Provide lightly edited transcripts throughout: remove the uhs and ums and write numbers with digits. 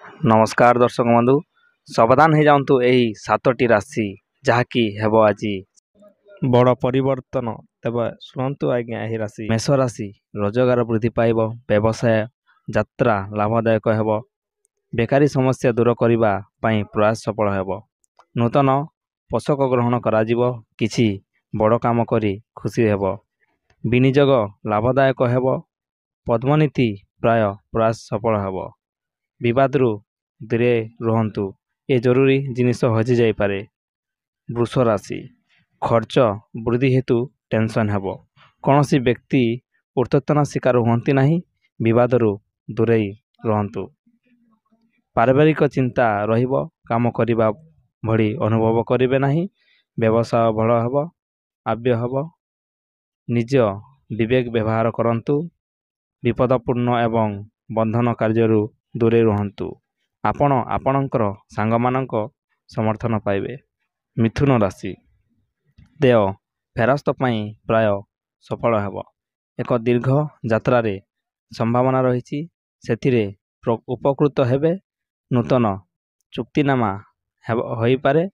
नमस्कार दर्शक बंधु सावधान हो जातु यही सातटी राशि जहाँकि हेब आज बड़ परिवर्तन तेज शुणु आज्ञा यही राशि मेष राशि रोजगार वृद्धि पाइब व्यवसाय यात्रा लाभदायक हेब बेकारी समस्या दूर करने प्रयास सफल हेब नूतन पोषक ग्रहण कराजिब किछि बड़ काम करी खुशी हेब विनियोग लाभदायक हेब पद्मनीति प्राय प्रयास सफल हेब विवादरू दूरे रुहतु ए जरूरी जिनिस हजि जाइपारे। वृष राशि खर्च वृद्धि हेतु टेंशन हेब कौन सी व्यक्ति ऊर्ध्वतन शिकार हुअंती नहीं विवादरू दूरे रुहतु पारिवारिक चिंता रहिब काम करिबा भली अनुभव करिवे नहीं व्यवसाय भल हेब आव्य हेब निज विवेक व्यवहार करंतु विपदपूर्ण एवं बंधन कार्यरू दूरे रुहतु आपण आपणकर सांगमानक समर्थन पाइबे। मिथुन राशि देय फेरस्त पाई प्राय सफल हेब एक दीर्घ यात्रा रे संभावना रही सेथिरे उपकृत हेबे नूतन चुक्तिनामा होई पारे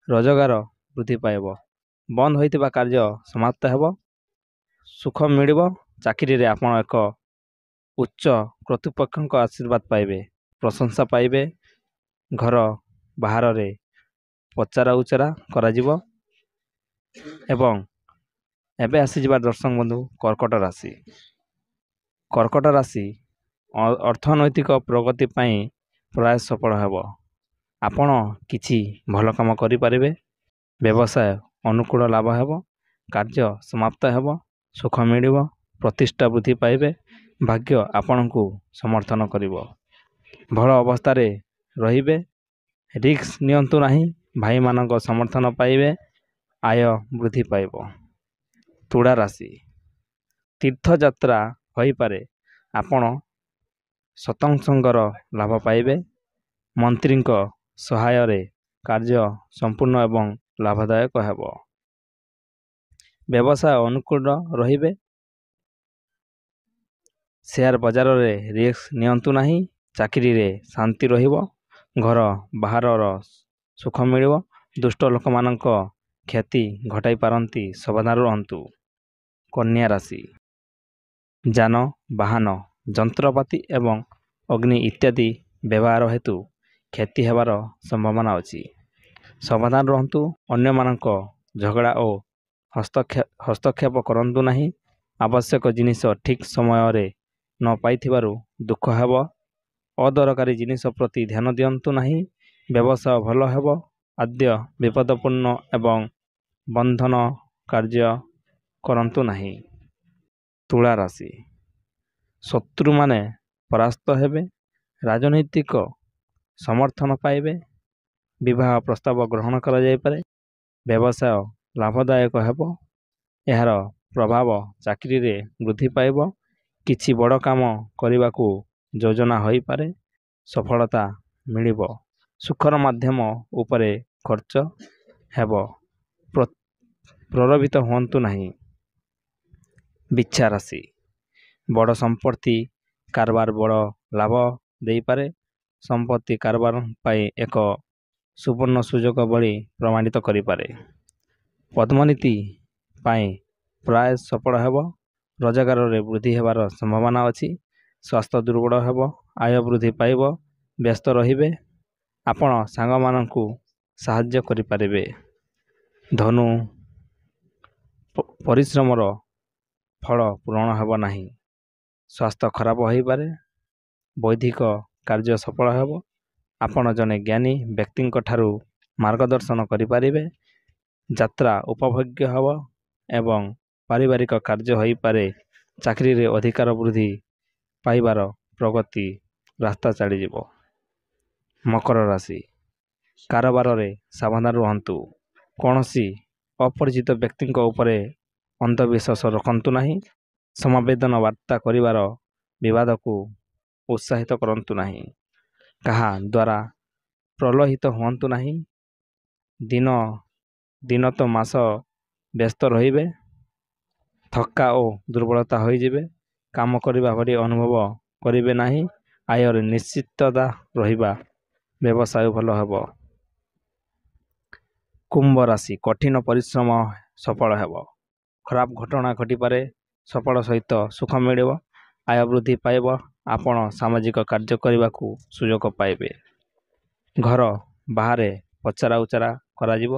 रोजगार वृद्धि पाइब बंद होइतिबा कार्य समाप्त हेब सुख मिलिब चाकरी रे आपण एक उच्च कर्तृपक्षों आशीर्वाद पाइबे प्रशंसा पाइबे घर बाहर रे पचारा उचरा कराजिबो एवं एबे आसीजिबा दर्शक बंधु कर्कट राशि अर्थनैतिक प्रगति पाई प्रयास सफल हेब आपण किछि भल काम करि पारिबे व्यवसाय अनुकूल लाभ हेब कार्य समाप्त हेब सुख मिलिब प्रतिष्ठा वृद्धि पाइबे भाग्य आपणकु समर्थन करिवो भल अवस्था रे रहिबे रिक्स नियंतु नहीं भाई मानक समर्थन पाइबे आय वृद्धि पाइब। तुला राशि तीर्थ यात्रा होई पारे आपण सतसंगर लाभ पाइबे मंत्री सहाय रे कार्य संपूर्ण एवं लाभदायक हेब व्यवसाय अनुकूल रहिबे शेयर बाजार रे रिस्क नियंतु नहीं चाकरी रे शांति रहिब घर बाहर सुख मिलिब दुष्ट लोक मानक क्षति घटाई पारंती सावधान रहंतु। कन्या राशि जान वाहन जंत्रपाति एवं अग्नि इत्यादि व्यवहार हेतु क्षति हेबार संभावना अछि सावधान रहंतु अन्य मानक झगड़ा और हस्तक्षेप करंतु नहीं आवश्यक जिनिस ठीक समय रे न पाइथिबारु दुख हेब अदरकारी जिनिस प्रति ध्यान दियंतु नहीं व्यवसाय भल हेब आद्य विपदपूर्ण एवं बंधन कार्य करंतु नहीं। तुला राशि शत्रु माने परास्त हेबे राजनैतिक समर्थन पाइबे विवाह प्रस्ताव ग्रहण करा जाय पारे व्यवसाय लाभदायक हेब यार प्रभाव चाकरी रे वृद्धि पाइब किछि बड़ काम करने योजना होई पारे सफलता मिलिब सुखर माध्यम उपरे खर्च हेब प्रलोभित हुअंतु नहीं। बिच्छा राशि बड़ संपत्ति कारबार बड़ लाभ दे पारे संपत्ति कारबार पाई एक सुवर्ण सुजोग बड़ी प्रमाणित करि पारे पद्मनीति पाई प्राय सफल हेब रोजगार रे वृद्धि हेबार संभावना अछि स्वास्थ्य दुर्बल हेब आय वृद्धि पाइब व्यस्त रहिबे आपण सांग मानकु साहाय्य करि पारिबे। धनु परिश्रमर फल पूरण हेब नहीं स्वास्थ्य खराब होई पारे वैदिक कार्य सफल हेब आपण जने ज्ञानी व्यक्ति ठारू मार्गदर्शन करि पारिबे यात्रा उपभोग्य हेब एवं पारिवारिक कार्य होई पारे चाकरी रे अधिकार वृद्धि पाइबार प्रगति रास्ता चली जीवो। मकर राशि कारोबार रे सावधान रहंतु कौनसी अपरिचित व्यक्ति उपरे अंधविश्वास रखंतु नहीं समवेदन वार्ता करिवार विवाद को उत्साहित करंतु नहीं कहा द्वारा प्रलोहित हुअंतु नहीं दिन तो मास व्यस्त रहिबे थक्का और दुर्बलता होई जिवे काम करिबा भली अनुभव करिवे नहीं ଆୟରେ ନିଶ୍ଚିତତା ରହିବା, ବ୍ୟବସାୟ ଭଲ ହେବ। କୁମ୍ଭ ରାଶି କଠିନ ପରିଶ୍ରମ ସଫଳ ହେବ। ଖରାପ ଘଟଣା ଘଟିପାରେ, ସଫଳ ସହିତ ସୁଖ ମିଳିବ, ଆୟ ବୃଦ୍ଧି ପାଇବ। ଆପଣ ସାମାଜିକ କାର୍ଯ୍ୟ କରିବାକୁ ସୁଯୋଗ ପାଇବେ। ଘର ବାହାରେ ପଚରା ଉଚରା କରାଯିବ,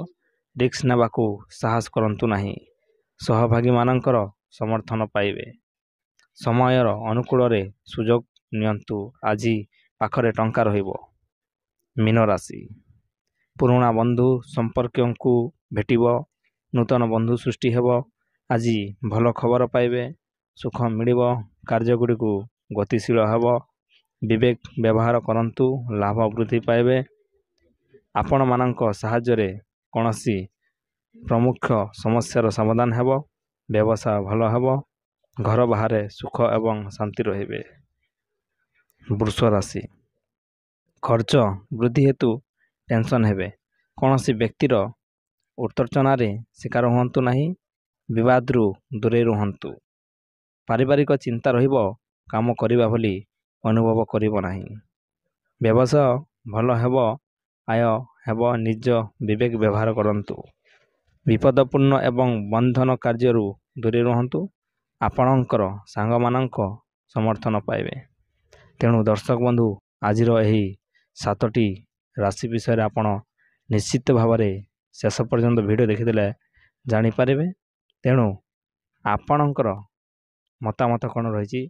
ରିସ୍କ ନେବାକୁ ସାହସ କରନ୍ତୁ ନାହିଁ। ସହଭାଗୀମାନଙ୍କର ସମର୍ଥନ ପାଇବେ। ସମୟର ଅନୁକୂଳରେ ସୁଯୋଗ ନିଅନ୍ତୁ, ଆଜି ପାଖରେ ଟଙ୍କା ରହିବ। ମୀନ ରାଶି ପୁରୁଣା ବନ୍ଧୁ ସମ୍ପର୍କୀୟଙ୍କୁ ଭେଟିବ, ନୂତନ ବନ୍ଧୁ ସୃଷ୍ଟି ହେବ। ଆଜି ଭଲ ଖବର ପାଇବେ, ସୁଖ ମିଳିବ, କାର୍ଯ୍ୟଗୁଡ଼ିକୁ ଗତିଶୀଳ ହେବ। ବିବେକ ବ୍ୟବହାର କରନ୍ତୁ, ଲାଭ ବୃଦ୍ଧି ପାଇବେ। ଆପଣମାନଙ୍କ ସାହାଯ୍ୟରେ କୌଣସି ପ୍ରମୁଖ ସମସ୍ୟାର ସମାଧାନ ହେବ, ବ୍ୟବସାୟ ଭଲ ହେବ। ଘର ବାହାରେ ସୁଖ ଏବଂ ଶାନ୍ତି ରହିବେ। ବୃଷ ରାଶି ଖର୍ଚ୍ଚ ବୃଦ୍ଧି ହେତୁ ଟେନସନ୍ ହେବେ। କୌଣସି ବ୍ୟକ୍ତିର ଉତ୍ତେଜନାରେ ଶିକାର ହୁଅନ୍ତୁ ନାହିଁ, ବିବାଦରୁ ଦୂରେଇ ରୁହନ୍ତୁ। ପାରିବାରିକ ଚିନ୍ତା ରହିବ, କାମ କରିବା ଭଳି ଅନୁଭବ କରିବ ନାହିଁ। ବ୍ୟବସାୟ ଭଲ ହେବ, ଆୟ ହେବ, ନିଜ ବିବେକ ବ୍ୟବହାର କରନ୍ତୁ। ବିପଦପୂର୍ଣ୍ଣ ଏବଂ ବନ୍ଧନ କାର୍ଯ୍ୟରୁ ଦୂରେଇ ରୁହନ୍ତୁ। ଆପଣଙ୍କର ସାଙ୍ଗମାନଙ୍କ ସମର୍ଥନ ପାଇବେ। ତେଣୁ ଦର୍ଶକ ବନ୍ଧୁ, ଆଜିର ଏହି 7ଟି ରାଶି ବିଷୟରେ ଆପଣ ନିଶ୍ଚିତ ଭାବରେ ଶେଷ ପର୍ଯ୍ୟନ୍ତ ଭିଡ଼ିଓ ଦେଖିଦେଲେ ଜାଣିପାରିବେ। ତେଣୁ ଆପଣଙ୍କର ମତାମତ କ'ଣ ରହିଛି